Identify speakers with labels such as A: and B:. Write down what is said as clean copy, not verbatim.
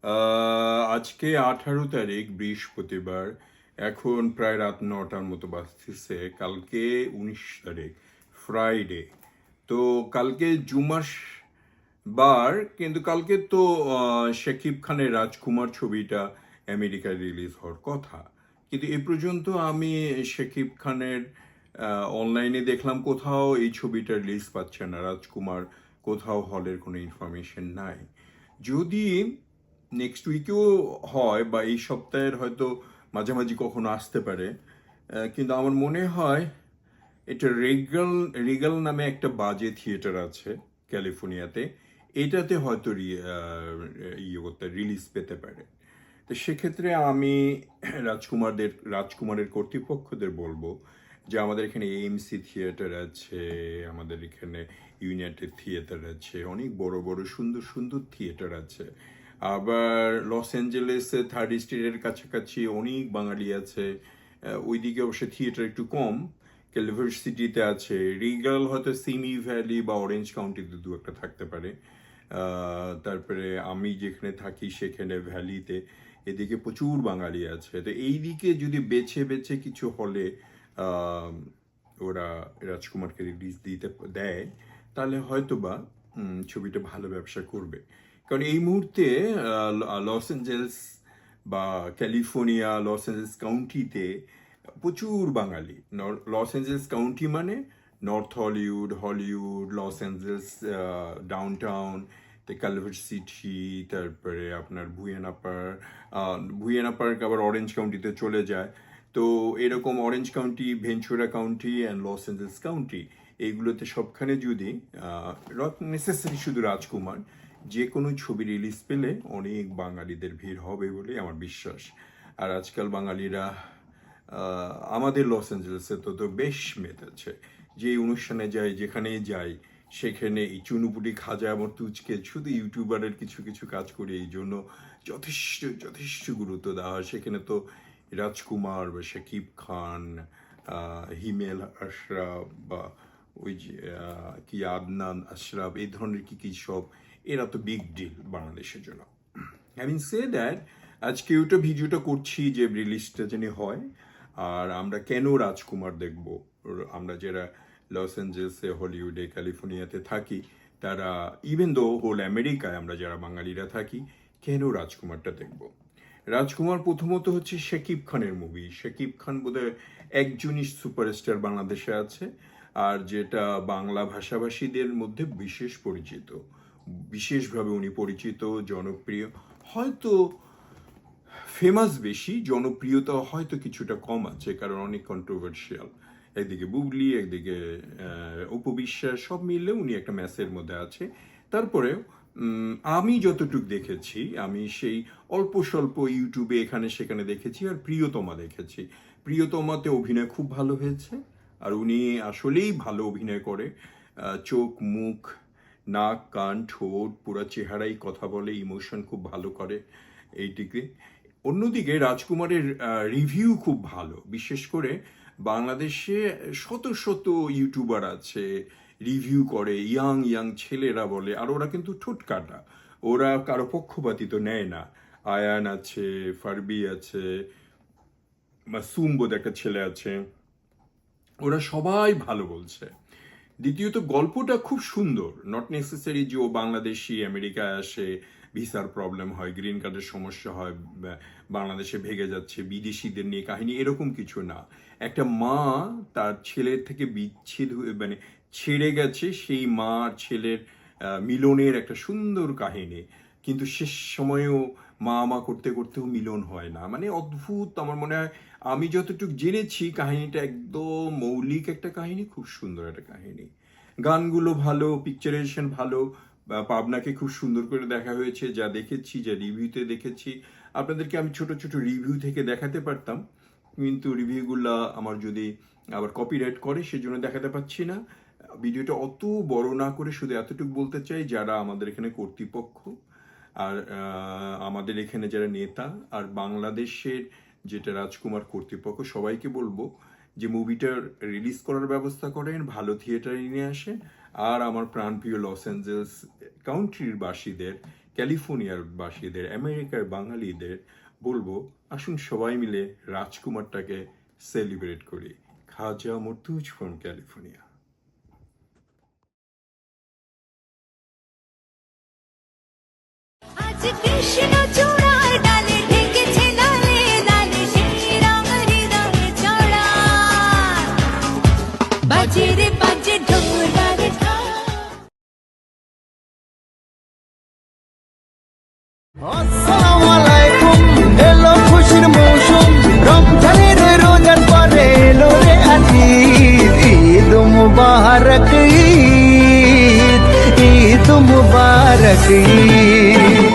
A: আজকে 18 তারিখ বৃহস্পতিবার। এখন প্রায় রাত 9টার মতো বাজতেছে। কালকে 19 তারিখ ফ্রাইডে। তো কালকে জুমার বার, কিন্তু কালকে তো শাকিব খানের রাজকুমার ছবিটা আমেরিকায় রিলিজ হওয়ার কথা। কিন্তু এ পর্যন্ত আমি শাকিব খানের অনলাইনে দেখলাম কোথাও এই ছবিটা রিলিজ পাচ্ছে না। রাজকুমার কোথাও হলের কোনো ইনফরমেশন নাই। যদি নেক্সট উইকেও হয় বা এই সপ্তাহের হয়তো মাঝামাঝি কখনো আসতে পারে, কিন্তু আমার মনে হয় এটা রেগাল রেগাল নামে একটা বাজে থিয়েটার আছে ক্যালিফোর্নিয়াতে, এটাতে হয়তো রিলিজ পেতে পারে। তো সেক্ষেত্রে আমি রাজকুমারের কর্তৃপক্ষদের বলবো যে আমাদের এখানে এএমসি থিয়েটার আছে, আমাদের এখানে ইউনাইটেড থিয়েটার আছে, অনেক বড় বড় সুন্দর সুন্দর থিয়েটার আছে। আবার লস অ্যাঞ্জেলেসে থার্ড স্ট্রিটের কাছাকাছি অনেক বাঙালি আছে। ওইদিকে অবশ্য থিয়েটার একটু কম। ক্যালিভার সিটিতে আছে, রিগাল হয়তো সিমি ভ্যালি বা অরেঞ্জ কাউন্টিতে দু একটা থাকতে পারে। তারপরে আমি যেখানে থাকি সেখানে ভ্যালিতে এদিকে প্রচুর বাঙালি আছে। তো এই দিকে যদি বেছে বেছে কিছু হলে আহ, ওরা রাজকুমারকে রিলিজ দিতে দেয়, তাহলে হয়তো বা ছবিটা ভালো ব্যবসা করবে। কারণ এই মুহূর্তে লস অ্যাঞ্জেলস বা ক্যালিফোর্নিয়া, লস অ্যাঞ্জেলস কাউন্টিতে প্রচুর বাঙালি। লস অ্যাঞ্জেলস কাউন্টি মানে North Hollywood, Los Angeles downtown, Culver City, তারপরে আপনার ভুয়েনা পার্ক আবার অরেঞ্জ কাউন্টিতে চলে যায়। তো এরকম Orange County, Ventura County and Los Angeles County, এইগুলোতে সবখানে যদি নট নেসেসারি শুধু রাজকুমার, যে কোনো ছবি রিলিজ পেলে অনেক বাঙালিদের ভিড় হবে বলে আমার বিশ্বাস। আর আজকাল বাঙালিরা আমাদের লস অ্যাঞ্জেলেসে তো বেশ মেতেছে। যে অনুষ্ঠানে যাই, যেখানেই যাই, সেখানে এই চুনুপুটি খাজা আমার তুচকে শুধু ইউটিউবারের কিছু কিছু কাজ করে এই জন্য যথেষ্ট যথেষ্ট গুরুত্ব দেওয়া হয়। সেখানে তো রাজকুমার বা শাকিব খান, হিমেল আশরাফ বা ওই যে কি আদনান আশরাফ, এই ধরনের কি কি সব, এরা তো বিগ ডিল বাংলাদেশের জন্য। হ্যাভিং সে দ্যাট, আজকে ওটা ভিডিওটা করছি যে রিলিজটা যেন হয়। আর আমরা কেন রাজকুমার দেখব, আমরা যারা লস অ্যাঞ্জেলেসে, হলিউডে, ক্যালিফোর্নিয়াতে থাকি, তারা ইভেন দো হোল আমেরিকায় আমরা যারা বাঙালিরা থাকি, কেন রাজকুমারটা দেখব? রাজকুমার প্রথমত হচ্ছে শাকিব খানের মুভি। শাকিব খান বোধহয় একজনই সুপারস্টার বাংলাদেশে আছে, আর যেটা বাংলা ভাষাভাষীদের মধ্যে বিশেষ পরিচিত, বিশেষভাবে উনি পরিচিত, জনপ্রিয়। হয়তো ফেমাস বেশি, জনপ্রিয়তা হয়তো কিছুটা কম আছে, কারণ অনেক কন্ট্রোভার্সিয়াল। একদিকে বুবলি, একদিকে উপবিশ্বাস, সব মিললে উনি একটা ম্যাসের মধ্যে আছে। তারপরে আমি যতটুক দেখেছি, আমি সেই অল্প স্বল্প ইউটিউবে এখানে সেখানে দেখেছি, আর প্রিয়তমা দেখেছি। প্রিয়তমাতে অভিনয় খুব ভালো হয়েছে, আর উনি আসলেই ভালো অভিনয় করে। চোখ, মুখ, নাক, কান, ঠোঁট, পুরো চেহারাই কথা বলে, ইমোশন খুব ভালো করে এইটিকে। অন্যদিকে রাজকুমারের রিভিউ খুব ভালো, বিশেষ করে বাংলাদেশে শত শত ইউটিউবার আছে রিভিউ করে, ইয়াং ইয়াং ছেলেরা বলে, আর ওরা কিন্তু ঠোঁট কাটা, ওরা কারো পক্ষপাতিত্ব নেয় না। আয়ান আছে, ফারবি আছে, মাসুম বোধ একটা ছেলে আছে, ওরা সবাই ভালো বলছে। দ্বিতীয়ত গল্পটা খুব সুন্দর, নট নেসেসারি যে ও বাংলাদেশি আমেরিকায় আসে, ভিসার প্রবলেম হয়, গ্রিন কার্ডের সমস্যা হয়, বাংলাদেশে ভেগে যাচ্ছে, বিদেশিদের নিয়ে কাহিনী, এরকম কিছু না। একটা মা তার ছেলের থেকে বিচ্ছেদ হয়ে মানে ছেড়ে গেছে, সেই মা আর ছেলের মিলনের একটা সুন্দর কাহিনী। কিন্তু শেষ সময়েও মা মা করতে করতেও মিলন হয় না, মানে অদ্ভুত। আমার মনে হয় আমি যতটুকু জেনেছি কাহিনীটা একদম মৌলিক একটা কাহিনী, খুব সুন্দর একটা কাহিনী। গানগুলো ভালো, পিকচারেশন ভালো, পাবনাকে খুব সুন্দর করে দেখা হয়েছে যা দেখেছি, যা রিভিউতে দেখেছি। আপনাদেরকে আমি ছোট ছোট রিভিউ থেকে দেখাতে পারতাম, কিন্তু রিভিউগুলো আমার যদি আবার কপিরাইট করে সেজন্য দেখাতে পাচ্ছি না। ভিডিওটা অত বড় না করে শুধু এতটুকু বলতে চাই, যারা আমাদের এখানে কর্তৃপক্ষ আর আমাদের এখানে যারা নেতা আর বাংলাদেশের যেটা রাজকুমার কর্তৃপক্ষ, সবাইকে বলবো যে মুভিটার রিলিজ করার ব্যবস্থা করেন, ভালো থিয়েটারে নিয়ে আসেন। আর আমার প্রাণপ্রিয় লস অ্যাঞ্জেলস কাউন্ট্রির বাসীদের ক্যালিফোর্নিয়ার বাসীদের, আমেরিকার বাঙালিদের বলবো, আসুন সবাই মিলে রাজকুমারটাকে সেলিব্রেট করি। খাজা মুর্তুজ ফ্রম ক্যালিফোর্নিয়া।
B: আজ কৃষ্ণ চূড়ার ডালে ঢেকেছে লালে লালে সেই রং হৃদয়ে চড়ায়। বাজে রে বাজে ঢোলার ঢাক।
C: আসসালামু আলাইকুম, এলো খুশির মৌসুম, রমজানের রোজার পরে এলো রে আজ ঈদ। ঈদ মুবারক ঈদ, ঈদ মুবারক ঈদ।